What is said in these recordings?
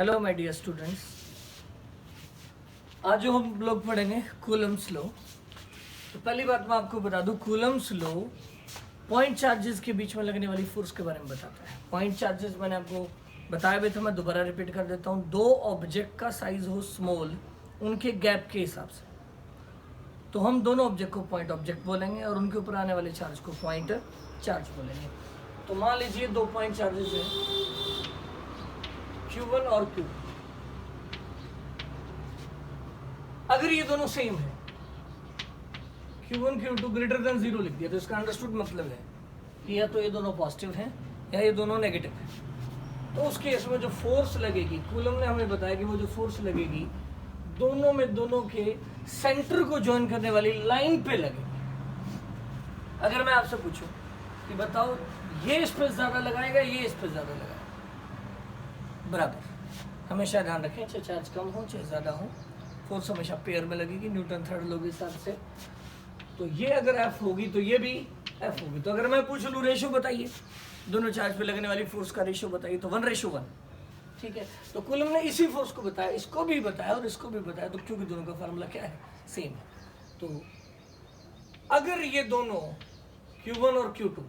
Hello my dear students, आज जो हम लोग पढ़ेंगे कूलम्स लॉ। तो पहली बात मैं आपको बता दूं, कूलम्स लॉ पॉइंट चार्जेस के बीच में लगने वाली फोर्स के बारे में बताता है। पॉइंट चार्जेस मैंने आपको बताया भी था, मैं दोबारा रिपीट कर देता हूँ। दो ऑब्जेक्ट का साइज हो स्मॉल, उनके गैप के हिसाब से, तो हम दोनों ऑब्जेक्ट को पॉइंट ऑब्जेक्ट बोलेंगे और उनके ऊपर आने वाले चार्ज को पॉइंट चार्ज बोलेंगे। तो मान लीजिए दो पॉइंट चार्जेस हैं, Q1 और Q2। अगर ये दोनों सेम है, Q1 Q2 ग्रेटर देन 0 लिख दिया, तो इसका अंडरस्टूड मतलब है कि या तो ये दोनों पॉजिटिव हैं या ये दोनों नेगेटिव हैं। तो उस केस में जो फोर्स लगेगी, कूलम ने हमें बताया कि वो जो फोर्स लगेगी दोनों में, दोनों के सेंटर को ज्वाइन करने वाली लाइन पे लगेगी। अगर मैं आपसे पूछूं कि बताओ ये इस पे ज्यादा लगाएगा, ये इस पे ज्यादा लगाएगा, बराबर। हमेशा ध्यान रखें, चाहे चार्ज कम हो चाहे ज़्यादा हो, फोर्स हमेशा पेयर में लगेगी न्यूटन थर्ड लॉ के हिसाब से। तो ये अगर F होगी तो ये भी F होगी। तो अगर मैं पूछ लूँ रेशो बताइए, दोनों चार्ज पे लगने वाली फोर्स का रेशो बताइए, तो 1:1। ठीक है, तो कूलम ने इसी फोर्स को बताया, इसको भी बताया और इसको भी बताया, तो क्योंकि दोनों का फार्मूला क्या है, सेम है। तो अगर ये दोनों Q1 और Q2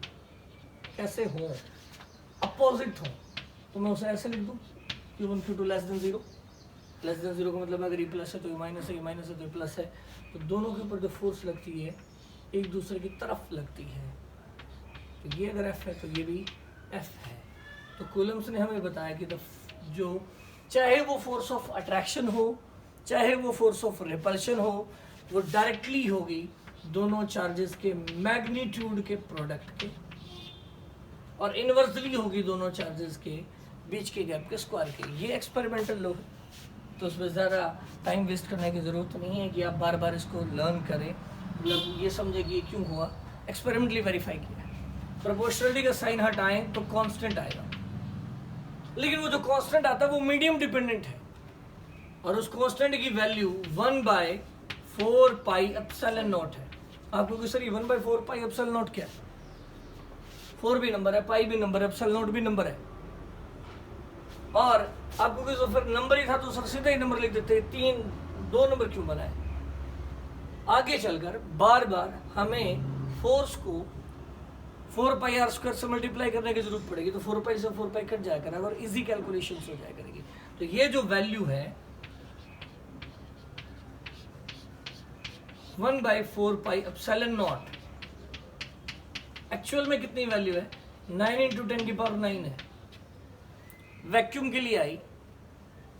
कैसे हो, अपोजिट हो, तो मैं उसे ऐसे लिख दूँ, Q1 Q2 less than 0। Less than 0 का मतलब अगर ये प्लस है तो ये माइनस है, ये माइनस है तो ये प्लस है। तो दोनों के ऊपर जो फोर्स लगती है एक दूसरे की तरफ लगती है। तो ये अगर F है तो ये भी F है। तो कूलम्स ने हमें बताया कि जो चाहे वो फोर्स ऑफ अट्रैक्शन हो चाहे वो फोर्स ऑफ रिपल्शन हो, वो डायरेक्टली होगी दोनों चार्जेस के मैग्नीट्यूड के प्रोडक्ट के, और इनवर्सली होगी दोनों चार्जेस के बीच के गैप के स्क्वायर के। ये एक्सपेरिमेंटल लॉ है, तो उसमें ज़्यादा टाइम वेस्ट करने की ज़रूरत नहीं है कि आप बार बार इसको लर्न करें, मतलब ये समझे कि ये क्यों हुआ। एक्सपेरिमेंटली वेरीफाई किया है। प्रोपोर्शनलिटी का साइन हटाएं तो कांस्टेंट आएगा, लेकिन वो जो कांस्टेंट आता है वो मीडियम डिपेंडेंट है, और उस कांस्टेंट की वैल्यू 1/4 पाई एप्सिलॉन नॉट है। आपको कि सर ये 1/4 पाई एप्सिलॉन नॉट क्या है? 4 भी नंबर है, पाई भी नंबर है, एप्सिलॉन नॉट भी नंबर है। और आपको किसी फिर नंबर ही था तो सर सीधा ही नंबर लिख देते, 2 नंबर क्यों बनाए? आगे चलकर बार बार हमें फोर्स को 4πr² से मल्टीप्लाई करने की जरूरत पड़ेगी, तो 4 पाई से 4 पाई कट जाया करेगा और इजी कैलकुलेशन हो जाया करेगी। तो ये जो वैल्यू है 1/4 पाई एप्सिलॉन नॉट, एक्चुअल में कितनी वैल्यू है? 9 × 10⁹ है। वैक्यूम के लिए आई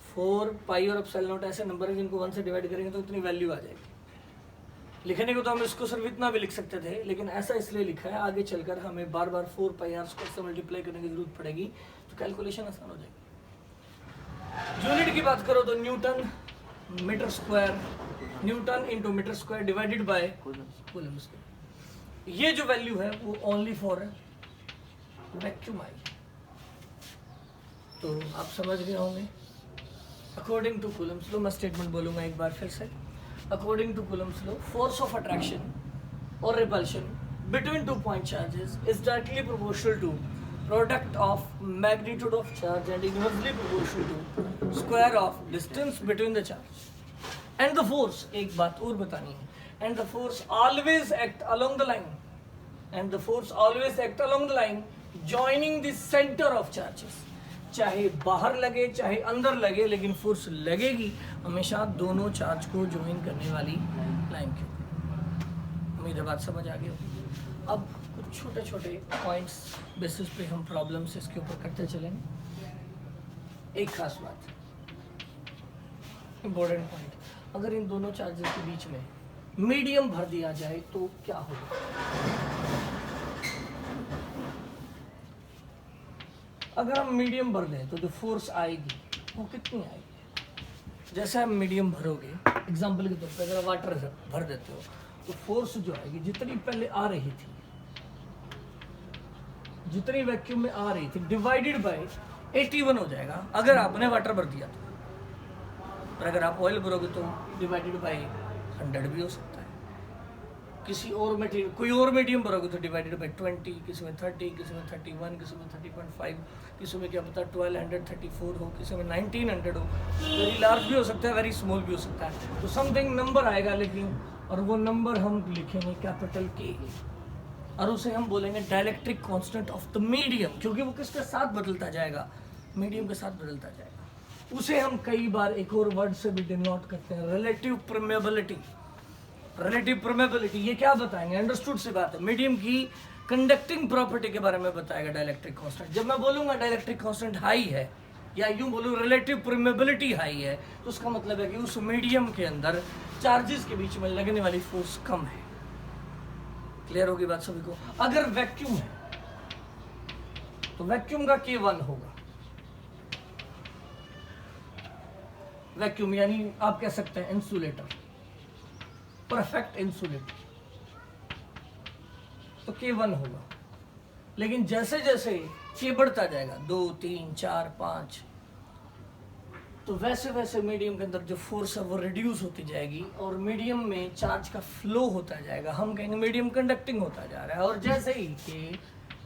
4 पाई और एप्सिलॉन नॉट ऐसे नंबर है जिनको 1 से डिवाइड करेंगे तो इतनी वैल्यू आ जाएगी। लिखने को तो हम इसको सिर्फ इतना भी लिख सकते थे, लेकिन ऐसा इसलिए लिखा है, आगे चलकर हमें बार बार 4πr² से मल्टीप्लाई करने की जरूरत पड़ेगी, तो कैलकुलेशन आसान हो जाएगी। यूनिट की बात करो तो newton meter square, newton into meter square divided by coulomb square. ये जो वैल्यू है वो ओनली फॉर वैक्यूम आई, तो आप समझ गए होंगे। अकॉर्डिंग टू कूलम्स लॉ, मैं स्टेटमेंट बोलूंगा एक बार फिर से। According to Coulomb's law, force of attraction और repulsion between 2 point charges is directly proportional to product of magnitude of charge and inversely proportional to square of distance between the charge and the force. एक बात और बतानी है, and the force always act along the line, and the force always act along the line joining the centre of charges. चाहे बाहर लगे चाहे अंदर लगे, लेकिन फोर्स लगेगी हमेशा दोनों चार्ज को ज्वाइन करने वाली लाइन के ऊपर। उम्मीद है बात समझ आ गई होगी। अब कुछ छोटे छोटे पॉइंट्स बेसिस पे हम प्रॉब्लम्स इसके ऊपर करते चलेंगे। एक खास बात, इम्पोर्टेंट पॉइंट, अगर इन दोनों चार्जेस के बीच में मीडियम भर दिया जाए तो क्या होगा? अगर हम मीडियम भर दें तो जो फोर्स आएगी वो कितनी आएगी? जैसे आप मीडियम भरोगे, एग्जांपल के तौर पे अगर वाटर भर देते हो तो फोर्स जो आएगी जितनी पहले आ रही थी, जितनी वैक्यूम में आ रही थी, डिवाइडेड बाय 81 हो जाएगा अगर आपने वाटर भर दिया तो। और अगर आप ऑयल भरोगे तो डिवाइडेड बाय 100 भी हो सकता है। किसी और मटेरियल कोई और मीडियम भरोगे तो डिवाइडेड बाई 20, किसी में 30, किसी में 31, किसी में 30.5, किसी में क्या पता 1234 हो, किसी में 1900 हो, वेरी लार्ज भी हो सकता है, वेरी स्मॉल भी हो सकता है। तो समथिंग नंबर आएगा लेकिन, और वो नंबर हम लिखेंगे कैपिटल के, और उसे हम बोलेंगे dielectric constant of the medium, क्योंकि वो किसके साथ बदलता जाएगा, मीडियम के साथ बदलता जाएगा। उसे हम कई बार एक और वर्ड से भी डिनोट करते हैं, रिलेटिव परमेबिलिटी। रिलेटिव परमेबिलिटी ये क्या बताएंगे, अंडरस्टूड सी बात है, मीडियम की कंडक्टिंग प्रॉपर्टी के बारे में बताएगा डाइलेक्ट्रिक कांस्टेंट। जब मैं बोलूंगा डाइलेक्ट्रिक कांस्टेंट हाई है, या यूं बोलूं रिलेटिव परमेबिलिटी हाई है, तो उसका मतलब है कि उस मीडियम के अंदर चार्जेस के बीच में लगने वाली फोर्स कम है। क्लियर होगी बात सभी को। अगर वैक्यूम है तो वैक्यूम का K1 होगा, वैक्यूम यानी आप कह सकते हैं इंसुलेटर, परफेक्ट इंसुलेटर, तो K1 होगा। लेकिन जैसे जैसे K बढ़ता जाएगा 2, 3, 4, 5, तो वैसे वैसे मीडियम के अंदर जो फोर्स है वो रिड्यूस होती जाएगी और मीडियम में चार्ज का फ्लो होता जाएगा। हम कहेंगे मीडियम कंडक्टिंग होता जा रहा है, और जैसे ही K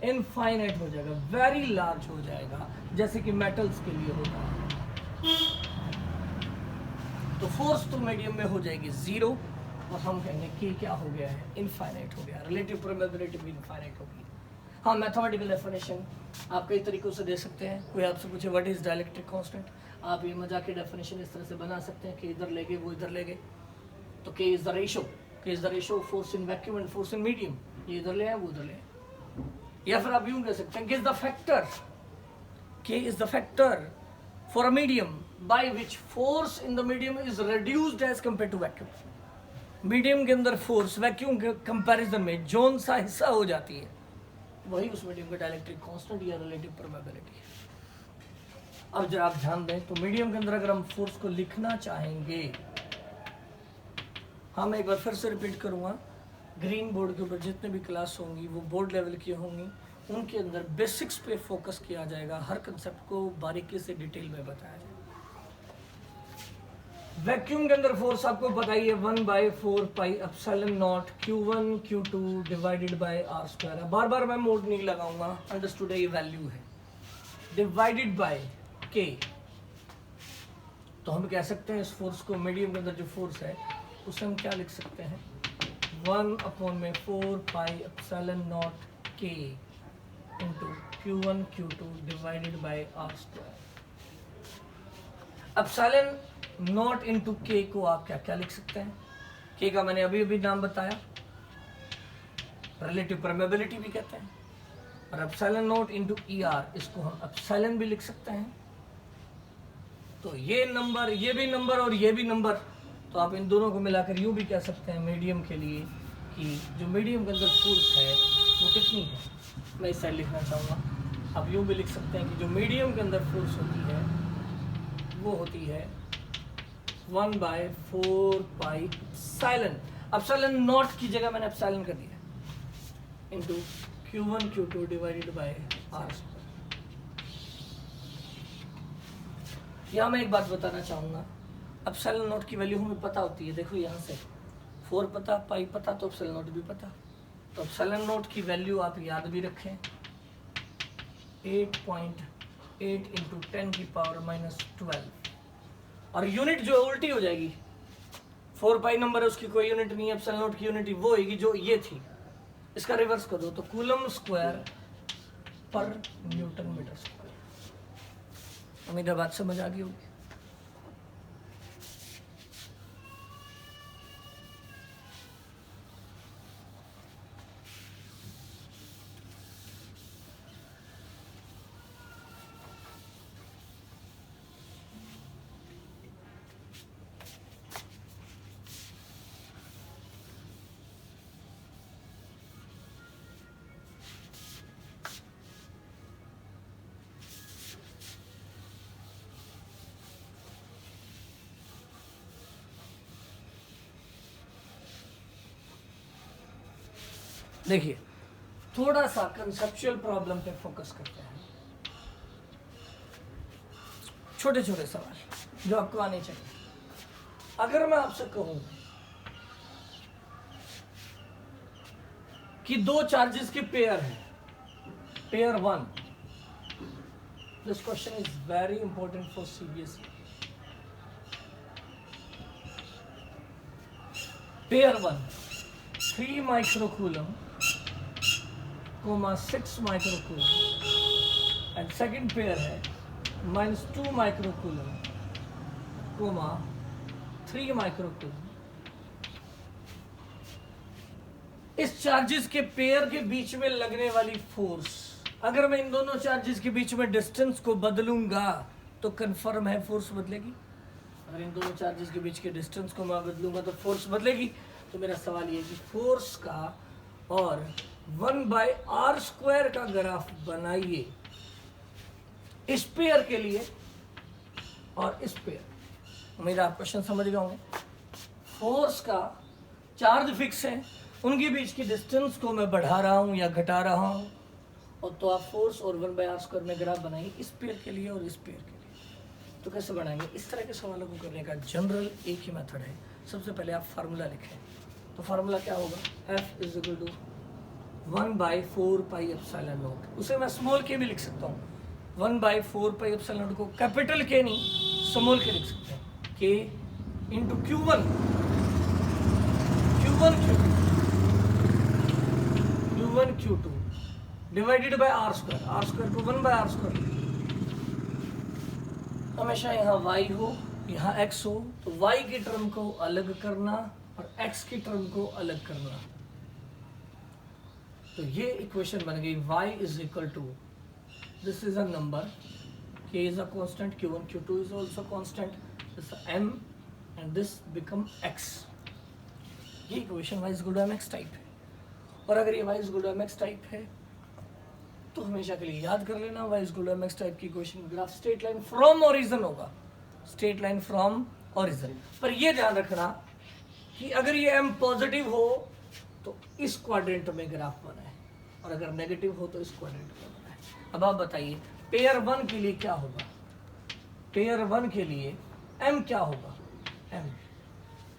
इनफाइनाइट हो जाएगा, वेरी लार्ज हो जाएगा, जैसे कि मेटल्स के लिए होता है, तो फोर्स तो मीडियम में हो जाएगी 0, और हम कहेंगे कि क्या हो गया है, इनफाइनाइट हो गया, रिलेटिव परमेबिलिटी भी इनफाइनाइट होगी। हाँ, मैथमेटिकल डेफिनेशन आप कई तरीकों से दे सकते हैं। कोई आपसे पूछे व्हाट इज डाइलेक्ट्रिक कांस्टेंट, आप ये मजाक की डेफिनेशन इस तरह से बना सकते हैं कि इधर ले गए वो इधर ले गए, तो K is the ratio force in vacuum and force in medium, ये इधर ले आए वो उधर ले आए। या फिर आप यूं कह सकते हैं K is the factor for a medium by which force in the medium is reduced as compare to vacuum. Medium के अंदर फोर्स वैक्यूम के कंपैरिजन में जोन सा हिस्सा हो जाती है, वही उस मीडियम का डाइलेक्ट्रिक कांस्टेंट या रिलेटिव परमेबिलिटी है। अब जरा आप ध्यान दें, तो मीडियम के अंदर अगर हम फोर्स को लिखना चाहेंगे, हाँ मैं एक बार फिर से रिपीट करूंगा, ग्रीन बोर्ड के ऊपर जितने भी क्लास होंगी वो बोर्ड लेवल की होंगी, उनके अंदर बेसिक्स पे फोकस किया जाएगा, हर कंसेप्ट को बारीकी से डिटेल में बताया जाएगा। वैक्यूम के अंदर फोर्स आपको बताइए 1/4πε0 Q1 Q2 divided by r²। बार बार मैं मोड नहीं लगाऊंगा, अंडरस्टूड है, ये वैल्यू है, डिवाइडेड बाय K। तो हम कह सकते हैं इस फोर्स को, मीडियम के अंदर जो फोर्स है उसे हम क्या लिख सकते हैं, 1/4πε0 K into Q1 Q2 divided by r²। Epsilon not into K को आप क्या क्या लिख सकते हैं, K का मैंने अभी अभी नाम बताया, रिलेटिव परमेबिलिटी भी कहते हैं, और एप्सिलॉन नॉट इंटू ER, इसको हम एप्सिलॉन भी लिख सकते हैं। तो ये नंबर, ये भी नंबर और ये भी नंबर, तो आप इन दोनों को मिलाकर यूं भी कह सकते हैं मीडियम के लिए कि जो मीडियम के अंदर फोर्स है वो कितनी है। मैं इस साइड लिखना चाहूँगा, आप यूं भी लिख सकते हैं कि जो मीडियम के अंदर फोर्स होती है वो होती है 1/4πε। एप्सिलॉन नॉट की जगह मैंने एप्सिलॉन कर दिया, into Q1 Q2 divided by r²। यहाँ मैं एक बात बताना चाहूँगा, एप्सिलॉन नॉट की वैल्यू हमें पता होती है, देखो यहाँ से 4 पता, पाई पता, तो एप्सिलॉन नॉट भी पता। तो एप्सिलॉन नॉट की वैल्यू आप याद भी रखें, 8.8 इंटू 10⁻⁻12, और यूनिट जो उल्टी हो जाएगी, 4 पाई नंबर है उसकी कोई यूनिट नहीं है, एप्सिलॉन नॉट की यूनिट वो होगी जो ये थी, इसका रिवर्स कर दो तो कूलम स्क्वायर पर न्यूटन मीटर स्क्वायर। उम्मीद है बात समझ आ गई होगी। देखिए, थोड़ा सा कंसेप्चुअल प्रॉब्लम पे फोकस करते हैं, छोटे छोटे सवाल जो आपको आने चाहिए। अगर मैं आपसे कहूं कि दो चार्जेस के पेयर है, pair one. This question is very important for CBSE. Pair one 3 microcoulomb comma 6 microcoulomb and second pair है -2 माइक्रोकूलम कोमा 3 माइक्रोकूलम. इस चार्जेस के पेयर के बीच में लगने वाली फोर्स, अगर मैं इन दोनों चार्जेस के बीच में डिस्टेंस को बदलूंगा तो कंफर्म है फोर्स बदलेगी. अगर इन दोनों चार्जेस के बीच के डिस्टेंस को मैं बदलूंगा तो फोर्स बदलेगी. तो मेरा सवाल ये कि फोर्स का और 1/r² का ग्राफ बनाइए इस पेयर के लिए और इस पेयर. उम्मीद आप क्वेश्चन समझ गए होंगे. फोर्स का चार्ज फिक्स है, उनके बीच की डिस्टेंस को मैं बढ़ा रहा हूँ या घटा रहा हूँ, और तो आप फोर्स और 1/r² में ग्राफ बनाइए इस पेयर के लिए और इस पेयर के लिए. तो कैसे बनाएंगे? इस तरह के सवालों को करने का जनरल एक ही मेथड है. सबसे पहले आप फार्मूला लिखें. तो फार्मूला क्या होगा? F = 1/4πε0. उसे मैं स्मॉल के भी लिख सकता हूँ. 1/4πε0 को कैपिटल के नहीं स्मॉल के लिख सकते हैं. K × Q1 Q2 divided by r² को 1/r². हमेशा यहाँ y हो यहाँ x हो तो y की टर्म को अलग करना और x की टर्म को अलग करना. तो ये इक्वेशन बन गई. y = this is a number, k is a constant, Q1 Q2 is also constant, this is m and this become x. ये इक्वेशन y = mx टाइप है. और अगर ये y = mx टाइप है तो हमेशा के लिए याद कर लेना y = mx टाइप की equation graph straight line from origin होगा. Straight line from origin. पर ये ध्यान रखना कि अगर ये m पॉजिटिव हो तो इस क्वाड्रेंट में ग्राफ बनाए और अगर नेगेटिव हो तो इस क्वाड्रेंट में बनाए. अब आप बताइए पेयर वन के लिए क्या होगा? पेयर वन के लिए m क्या होगा?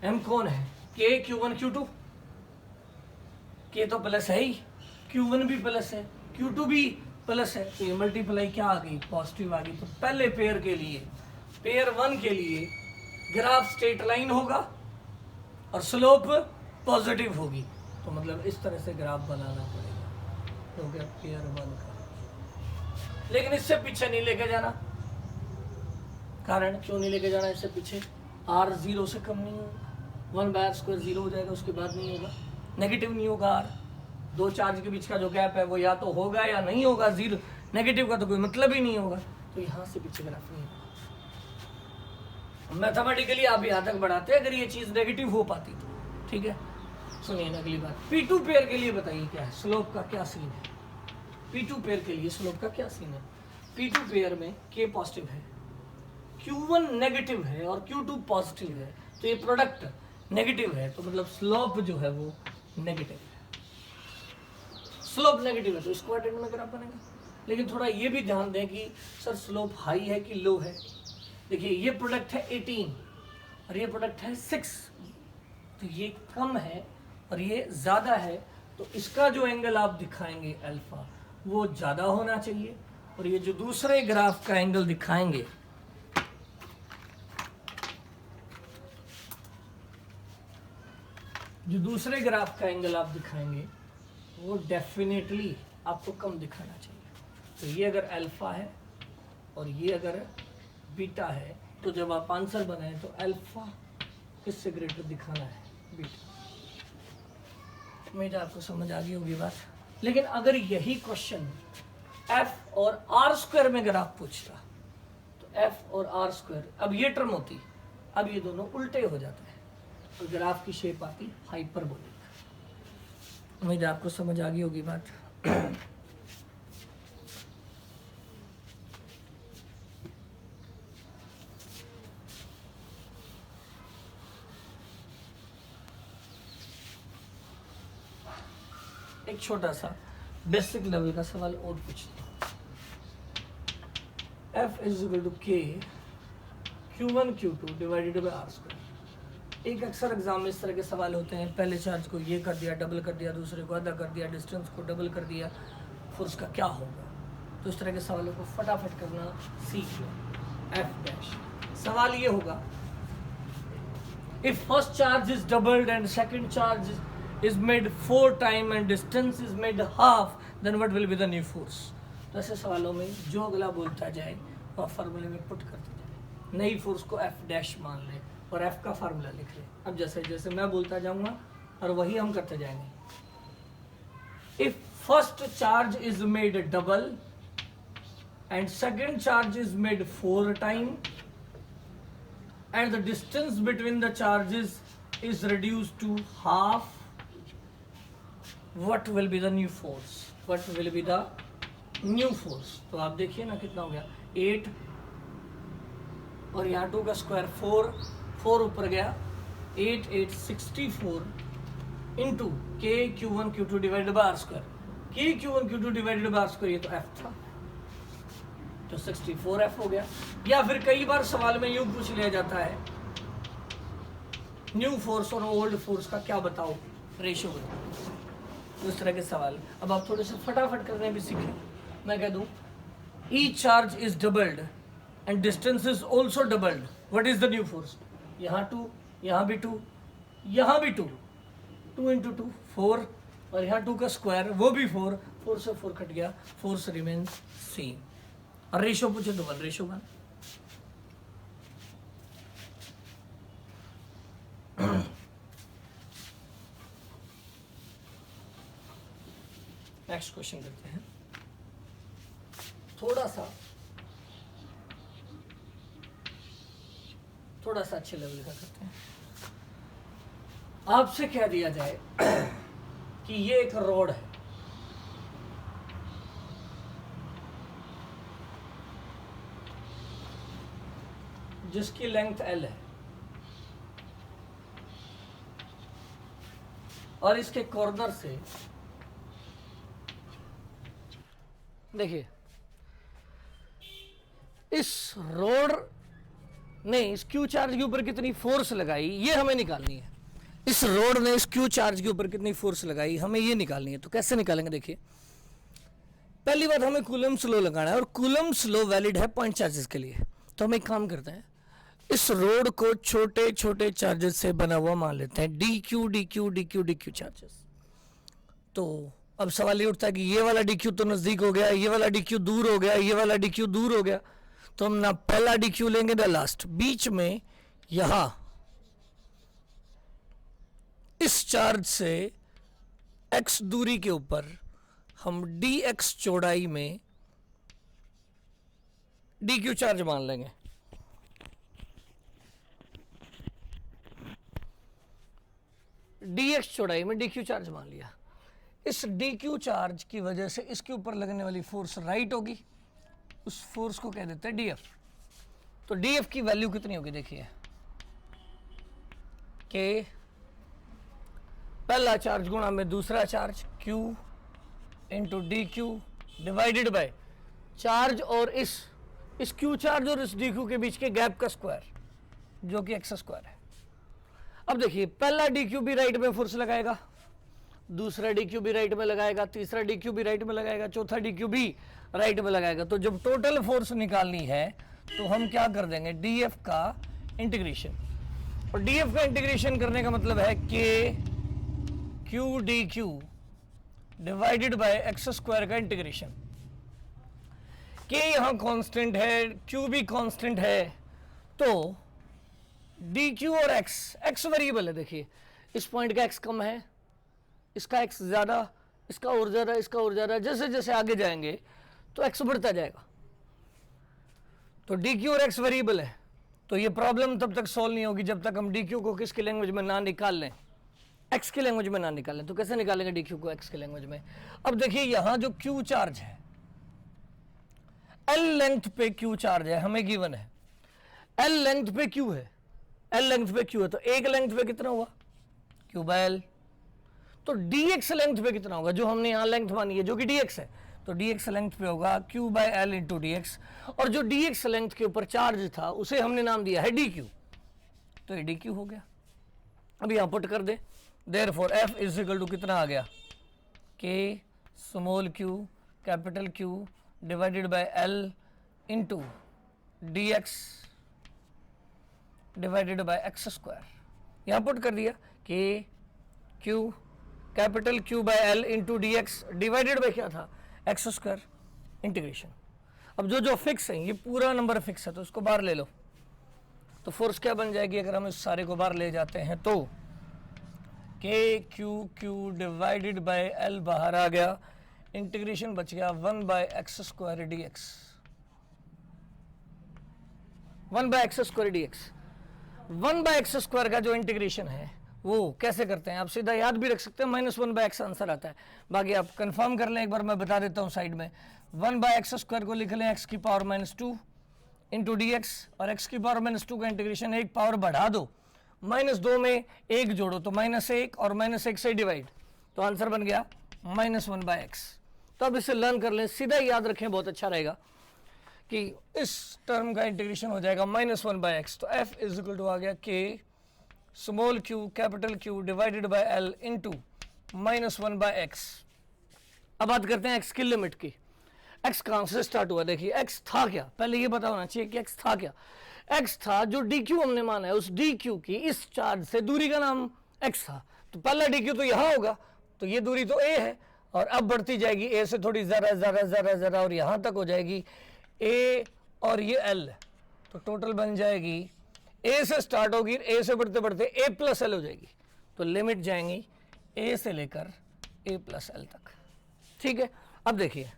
m कौन है? k Q1 Q2. k तो प्लस है ही, Q1 भी प्लस है, Q2 भी प्लस है, तो ये मल्टीप्लाई क्या आ गई? पॉजिटिव आ गई. तो पहले पेयर के लिए, पेयर वन के लिए ग्राफ स्ट्रेट लाइन होगा और स्लोप पॉजिटिव होगी. तो मतलब इस तरह से ग्राफ बनाना पड़ेगा. तो क्या पेयर वन का. लेकिन इससे पीछे नहीं लेके जाना. कारण क्यों नहीं लेके जाना इससे पीछे? r 0 से कम नहीं होगा. 1/r² 0 हो जाएगा, उसके बाद नहीं होगा. नेगेटिव नहीं होगा r. दो चार्ज के बीच का जो गैप है वो या तो होगा या नहीं होगा. 0 नेगेटिव का तो कोई मतलब ही नहीं होगा. तो यहाँ से पीछे ग्राफ नहीं होगा. मैथमेटिकली आप यहाँ तक बढ़ाते अगर ये चीज़ नेगेटिव हो पाती तो. ठीक है, सुनिए अगली बात. P2 पेयर के लिए बताइए क्या है स्लोप का क्या सीन है? P2 पेयर के लिए स्लोप का क्या सीन है? P2 पेयर में K पॉजिटिव है, Q1 नेगेटिव है और Q2 पॉजिटिव है. तो ये प्रोडक्ट नेगेटिव है, तो मतलब स्लोप जो है वो नेगेटिव है. स्लोप नेगेटिव है तो इस क्वाड्रेंट में ग्राफ बनेगा. लेकिन थोड़ा ये भी ध्यान दें कि सर स्लोप हाई है कि लो है. देखिए ये प्रोडक्ट है 18 और ये प्रोडक्ट है 6. तो ये कम है और ये ज़्यादा है, तो इसका जो एंगल आप दिखाएंगे अल्फा वो ज़्यादा होना चाहिए. और ये जो दूसरे ग्राफ का एंगल दिखाएंगे आप दिखाएंगे वो डेफिनेटली आपको कम दिखाना चाहिए. तो ये अगर अल्फा है और ये अगर बीटा है तो जब आप आंसर बनाए तो अल्फा किससे ग्रेटर दिखाना है? बीटा. उम्मीद आपको समझ आ गई होगी बात. लेकिन अगर यही क्वेश्चन f और r² में ग्राफ पूछता तो f और r², अब ये टर्म होती, अब ये दोनों उल्टे हो जाते हैं और ग्राफ की शेप आती हाइपरबोलिक. उम्मीद आपको समझ आ गई होगी बात. एक छोटा सा बेसिक लेवल का सवाल और पूछते हैं. F = K Q1 Q2 divided by r². एक अक्सर एग्जाम में इस तरह के सवाल होते हैं, पहले चार्ज को ये कर दिया, डबल कर दिया, दूसरे को आधा कर दिया, डिस्टेंस को डबल कर दिया, फोर्स का क्या होगा। तो इस तरह के सवालों को फटाफट करना सीख लो। एफ डैश सवाल ये होगा, if first charge is doubled and second charge is made 4 time and distance is made half, then what will be the new force. तो ऐसे सवालों में जो अगला बोलता जाए वह फार्मूले में पुट करते जाए, नई फोर्स को एफ डैश मान ले और एफ का फार्मूला लिख ले। अब जैसे जैसे मैं बोलता जाऊंगा और वही हम करते जाएंगे। If first charge is made double and second charge is made 4 time and the distance between the charges is reduced to half, what will be the new force? What will be the new force? तो आप देखिए ना कितना हो गया 8 और यहाँ 2 का स्क्वायर 4 ऊपर गया 8 8 64 इंटू के Q1 Q2 divided by are square. के Q1 Q2 divided by are square, ये तो F था तो 64F हो गया। या फिर कई बार सवाल में यूं पूछ लिया जाता है, न्यू फोर्स और ओल्ड फोर्स का क्या बताओ, रेशियो बताओ। उस तरह के सवाल अब आप थोड़े से फटाफट करने भी सीखें। मैं कह दूं each charge is doubled and distance is also doubled, what is the new force. यहाँ 2, यहाँ भी 2, यहाँ भी 2, 2 इंटू 2 4 और यहाँ 2 का स्क्वायर वो भी 4 से 4 कट गया, फोर्स रिमेन्स सेम। और रेशो पूछे तो 1 रेशो 1। नेक्स्ट क्वेश्चन करते हैं, थोड़ा सा अच्छे लेवल का करते हैं। आपसे कह दिया जाए कि ये एक रोड है, जिसकी लेंथ L है और इसके कॉर्नर से देखिए इस रोड ने इस क्यू चार्ज के ऊपर कितनी फोर्स लगाई ये हमें निकालनी है। इस रोड ने इस क्यू चार्ज के ऊपर कितनी फोर्स लगाई हमें ये निकालनी है। तो कैसे निकालेंगे, देखिए पहली बात हमें कूलम्ब्स लॉ लगाना है और कूलम्ब्स लॉ वैलिड है पॉइंट चार्जेस के लिए। तो हम एक काम करते हैं, इस रोड को छोटे छोटे चार्जेस से बना हुआ मान लेते हैं, D Q D Q D Q D Q charges. तो अब सवाल ये उठता है कि ये वाला डी क्यू तो नज़दीक हो गया, ये वाला डी क्यू दूर हो गया, ये वाला डी क्यू दूर हो गया, तो हम ना पहला डी क्यू लेंगे ना लास्ट, बीच में यहां इस चार्ज से x दूरी के ऊपर हम dx चौड़ाई में dq चार्ज मान लेंगे। dx चौड़ाई में dq चार्ज मान लिया। इस dq चार्ज की वजह से इसके ऊपर लगने वाली फोर्स राइट होगी, उस फोर्स को कह देते हैं df। तो df की वैल्यू कितनी होगी, देखिए कि पहला चार्ज गुणा में दूसरा charge q into D Q divided by charge और इस q चार्ज और इस डी क्यू के बीच के गैप का स्क्वायर जो कि x स्क्वायर है। अब देखिए पहला डी क्यू भी राइट में फोर्स लगाएगा, दूसरा डी क्यू भी राइट में लगाएगा, तीसरा डी क्यू भी राइट में लगाएगा, चौथा डी क्यू भी राइट में लगाएगा। तो जब टोटल फोर्स निकालनी है तो हम क्या कर देंगे, df का इंटीग्रेशन। और df का इंटीग्रेशन करने का मतलब है कि Q D Q divided by x square का इंटीग्रेशन। के यहां कांस्टेंट है, क्यू भी कांस्टेंट है, तो डी क्यू और एक्स वेरिएबल है। देखिए इस पॉइंट का एक्स कम है, इसका एक्स ज़्यादा, इसका और ज़्यादा, इसका और ज़्यादा, जैसे जैसे आगे जाएंगे तो एक्स बढ़ता जाएगा। तो डी क्यू और एक्स वेरिएबल है, तो ये प्रॉब्लम तब तक सॉल्व नहीं होगी जब तक हम डी क्यू को किसकी लैंग्वेज में ना निकाल लें, एक्स की लैंग्वेज में ना निकालें। तो कैसे निकालेंगे डी क्यू को एक्स की लैंग्वेज में। अब देखिए यहां जो क्यू चार्ज है, एल लेंथ पे क्यू चार्ज है, हमें गिवन है एल लेंथ पे क्यू है, एल लेंथ पे क्यू है, तो एक लेंथ पे कितना हुआ क्यू बाय एल। तो dx लेंथ पे कितना होगा, जो हमने यहाँ लेंथ मानी है जो कि dx है, तो dx लेंथ पे होगा q bye L into dx। और जो dx लेंथ के ऊपर चार्ज था उसे हमने नाम दिया है dq, तो ये dq हो गया। अब यहाँ पुट कर दे, therefore F is equal to कितना आ गया, के small q capital Q divided by L into d x divided by x square. यहाँ पुट कर दिया k q capital Q by L into d x divided by क्या था, x square, integration. अब जो जो फिक्स है, ये पूरा नंबर फिक्स है तो इसको बाहर ले लो, तो फोर्स क्या बन जाएगी अगर हम इस सारे को बाहर ले जाते हैं तो K Q Q divided by L बाहर आ गया, इंटीग्रेशन बच गया 1 by x square d x, 1 by x square d x. 1 by x square का जो इंटीग्रेशन है वो कैसे करते हैं, आप सीधा याद भी रख सकते हैं, -1 बाय एक्स आंसर आता है। बाकी आप कंफर्म कर लें, एक बार मैं बता देता हूँ साइड में। 1 बाय एक्स स्क्वायर को लिख लें एक्स की पावर -2 इंटू डी एक्स, और एक्स की पावर -2 का इंटीग्रेशन एक पावर बढ़ा दो, -2 में 1 जोड़ो तो -1 और -1 से डिवाइड, तो आंसर बन गया -1 बाय एक्स। तो अब इसे लर्न कर लें, सीधा याद रखें, बहुत अच्छा रहेगा कि इस टर्म का इंटीग्रेशन हो जाएगा -1 बाय एक्स। तो एफ इज इक्वल टू आ गया के small q capital Q divided by L into -1 by x. अब बात करते हैं एक्स की लिमिट की। एक्स कहां से स्टार्ट हुआ, देखिए एक्स था क्या, पहले ये पता होना चाहिए कि एक्स था क्या। एक्स था जो डी क्यू हमने माना है, उस डी क्यू की इस चार्ज से दूरी का नाम एक्स था, तो पहला डी क्यू तो यहां होगा, तो ये दूरी तो ए है, और अब बढ़ती जाएगी ए से थोड़ी जरा जरा जरा जरा और यहां तक हो जाएगी ए, और ये एल, तो टोटल बन जाएगी ए से स्टार्ट होगी, ए से बढ़ते बढ़ते ए प्लस एल हो जाएगी, तो लिमिट जाएंगी ए से लेकर ए प्लस एल तक। ठीक है, अब देखिए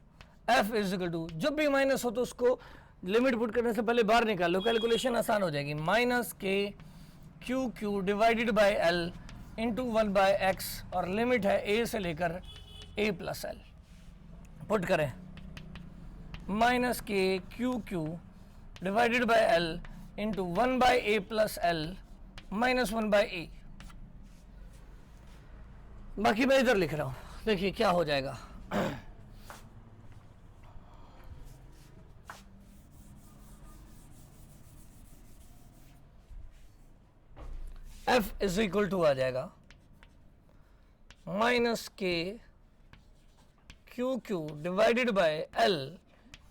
एफ इज इक्वल टू, जब भी माइनस हो तो उसको लिमिट पुट करने से पहले बाहर निकाल लो, कैलकुलेशन आसान हो जाएगी। माइनस के Q Q divided by L into 1 by x, और लिमिट है ए से लेकर ए प्लस एल। पुट करें माइनस के Q Q divided by L into 1 by a plus L -1 by a. बाकी मैं इधर लिख रहा हूं, देखिए क्या हो जाएगा। एफ इज इक्वल टू आ जाएगा माइनस के Q Q divided by L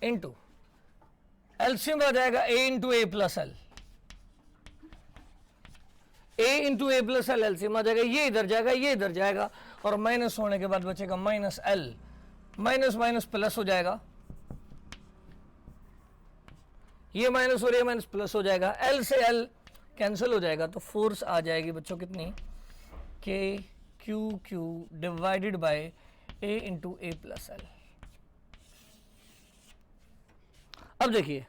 into LCM आ जाएगा A into A plus L, A into A plus L LCM आ जाएगा, ये इधर जाएगा ये इधर जाएगा, और माइनस होने के बाद बचेगा minus L, minus minus plus हो जाएगा, ये माइनस और ये माइनस प्लस हो जाएगा, एल से एल कैंसिल हो जाएगा, तो फोर्स आ जाएगी बच्चों कितनी, के Q Q divided bye A into A plus L. अब देखिए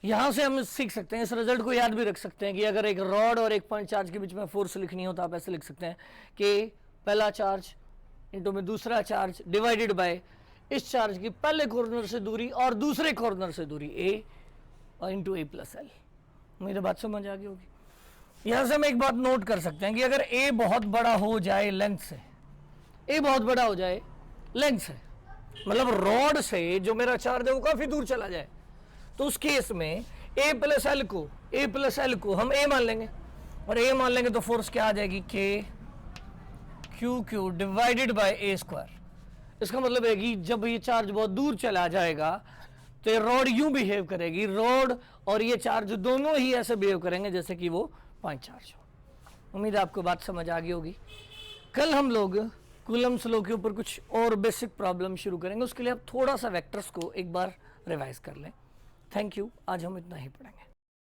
यहां से हम सीख सकते हैं, इस रिजल्ट को याद भी रख सकते हैं कि अगर एक रॉड और एक पॉइंट चार्ज के बीच में फोर्स लिखनी हो तो आप ऐसे लिख सकते हैं कि पहला चार्ज इंटू में दूसरा चार्ज डिवाइडेड बाय इस चार्ज की पहले कॉर्नर से दूरी और दूसरे कॉर्नर से दूरी ए और इंटू ए प्लस एल। मेरी बात समझ आ गई होगी। यहां से हम एक बात नोट कर सकते हैं कि अगर ए बहुत बड़ा हो जाए लेंथ से, ए बहुत बड़ा हो जाए लेंथ से, मतलब रॉड से जो मेरा चार्ज है वो काफी दूर चला जाए, तो उस केस में ए प्लस एल को हम ए मान लेंगे, और ए मान लेंगे तो फोर्स क्या आ जाएगी, के क्यू क्यू डिवाइडेड बाय ए स्क्वायर। इसका मतलब है कि जब ये चार्ज बहुत दूर चला जाएगा तो ये रॉड यूं बिहेव करेगी, रॉड और ये चार्ज दोनों ही ऐसे बिहेव करेंगे जैसे कि वो पॉइंट चार्ज हो। उम्मीद है आपको बात समझ आ गई होगी। कल हम लोग कूलम्स लॉ के ऊपर कुछ और बेसिक प्रॉब्लम शुरू करेंगे, उसके लिए आप थोड़ा सा वेक्टर्स को एक बार रिवाइज कर लें। थैंक यू, आज हम इतना ही पढ़ेंगे।